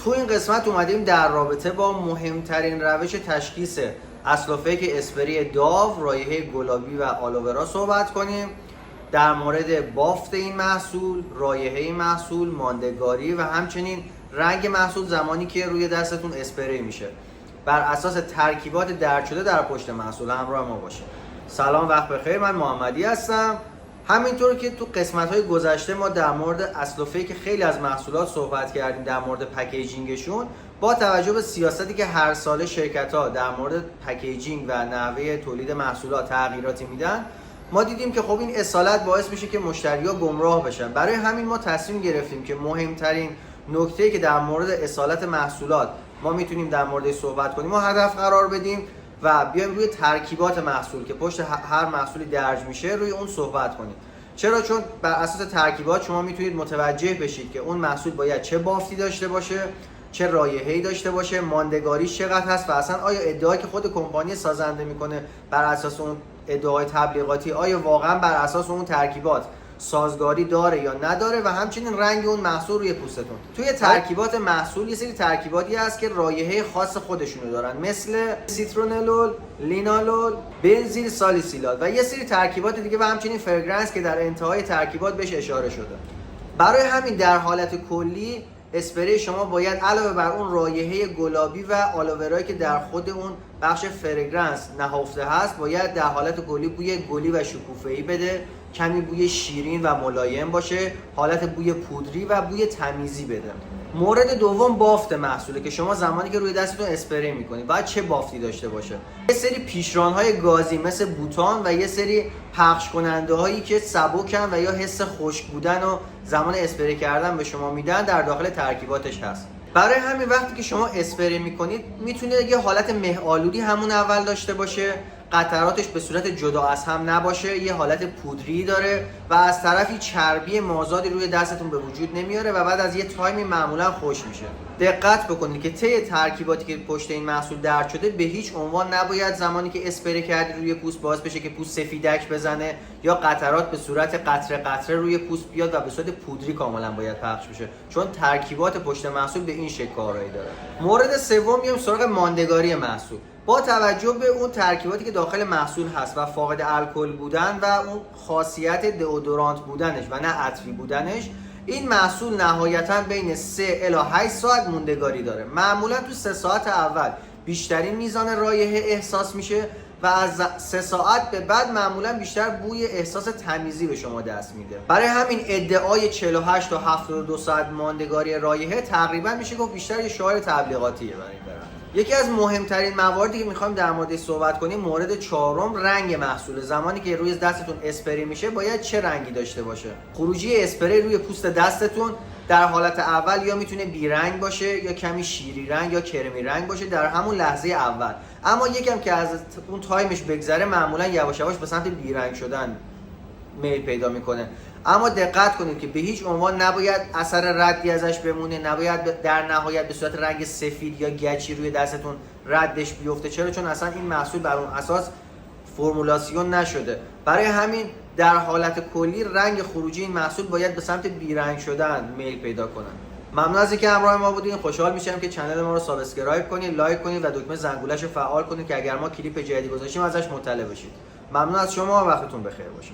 تو این قسمت اومدیم در رابطه با مهمترین روش تشخیص اصل و فیک اسپری داو، رایحه گلابی و آلوورا صحبت کنیم. در مورد بافت این محصول، رایحه این محصول، ماندگاری و همچنین رنگ محصول زمانی که روی دستتون اسپری میشه. بر اساس ترکیبات درج شده در پشت محصول همراه ما باشید. سلام، وقت بخیر. من محمدی هستم. همینطور که تو قسمت‌های گذشته ما در مورد اصل و فیک خیلی از محصولات صحبت کردیم، در مورد پکیجینگشون، با توجه به سیاستی که هر ساله شرکت‌ها در مورد پکیجینگ و نحوه تولید محصولات تغییراتی میدن، ما دیدیم که خب این اصالت باعث میشه که مشتری‌ها گمراه بشن. برای همین ما تصمیم گرفتیم که مهمترین نکته‌ای که در مورد اصالت محصولات ما میتونیم در موردش صحبت کنیم و هدف قرار بدیم و بیایم روی ترکیبات محصول که پشت هر محصولی درج میشه روی اون صحبت کنیم. چرا؟ چون بر اساس ترکیبات شما میتونید متوجه بشید که اون محصول باید چه بافتی داشته باشه، چه رایحه‌ای داشته باشه، ماندگاریش چقدر هست و اصلا آیا ادعایی که خود کمپانی سازنده میکنه بر اساس اون ادعای تبلیغاتی آیا واقعا بر اساس اون ترکیبات سازگاری داره یا نداره و همچنین رنگ اون محصول روی پوستتون. توی ترکیبات محصول یه سری ترکیباتی هست که رایحه خاص خودشونو دارن، مثل سیترونلول، لینالول، بنزیل سالیسیلات و یه سری ترکیبات دیگه و همچنین فرگرنس که در انتهای ترکیبات بهش اشاره شده. برای همین در حالت کلی اسپری شما باید علاوه بر اون رایحه گلابی و آلوورایی که در خود اون بخش فرگرنس نهفته هست، باید در حالت کلی بوی گلی و شکوفه‌ای بده، کمی بوی شیرین و ملایم باشه، حالت بوی پودری و بوی تمیزی بده. مورد دوم بافت محصوله که شما زمانی که روی دستتون اسپری میکنید باید چه بافتی داشته باشه. یه سری پیشران‌های گازی مثل بوتان و یه سری پخش کننده هایی که سبکن و یا حس خشک بودن و زمان اسپری کردن به شما میدن در داخل ترکیباتش هست. برای همین وقتی که شما اسپری میکنید میتونه یه حالت مه آلودی همون اول داشته باشه، قطراتش به صورت جدا از هم نباشه، یه حالت پودری داره و از طرفی چربی مازادی روی دستتون به وجود نمیاره و بعد از یه تایمی معمولا خوش میشه. دقت بکنید که طی ترکیباتی که پشت این محصول درج شده به هیچ عنوان نباید زمانی که اسپری کردی روی پوست باعث بشه که پوست سفیدک بزنه یا قطرات به صورت قطره قطره روی پوست بیاد و به صورت پودری کاملا باید پخش بشه، چون ترکیبات پشت محصول به این شکل کارایی داره. مورد سوم میایم سراغ ماندگاری محصول. با توجه به اون ترکیباتی که داخل محصول هست و فاقد الکل بودن و اون خاصیت دئودورانت بودنش و نه عطری بودنش، این محصول نهایتاً بین 3 الی 8 ساعت موندگاری داره. معمولاً تو 3 ساعت اول بیشترین میزان رایحه احساس میشه و از 3 ساعت به بعد معمولاً بیشتر بوی احساس تمیزی به شما دست میده. برای همین ادعای 48 تا 72 ساعت ماندگاری رایحه تقریباً میشه گفت بیشتر یه شعار تبلیغاتیه برای این برند. یکی از مهمترین مواردی که میخوایم در موردش صحبت کنیم مورد چهارم رنگ محصول. زمانی که روی دستتون اسپری میشه باید چه رنگی داشته باشه؟ خروجی اسپری روی پوست دستتون در حالت اول یا میتونه بیرنگ باشه یا کمی شیری رنگ یا کرمی رنگ باشه در همون لحظه اول، اما یکم که از اون تایمش بگذره معمولا یواش یواش به سمت بیرنگ شدن میل پیدا میکنه. اما دقت کنید که به هیچ عنوان نباید اثر ردی ازش بمونه، نباید در نهایت به صورت رنگ سفید یا گچی روی دستتون ردش بیفته. چرا؟ چون اصلا این محصول بر اون اساس فرمولاسیون نشده. برای همین در حالت کلی رنگ خروجی این محصول باید به سمت بیرنگ شدن میل پیدا کنن. ممنون از اینکه همراه ما بودین. خوشحال میشم که کانال ما رو سابسکرایب کنید، لایک کنید و دکمه زنگوله‌ش رو فعال کنید که اگر ما کلیپ جدیدی گذاشتیم ازش مطلع بشید. ممنون از شما و وقتتون بخیر باشه.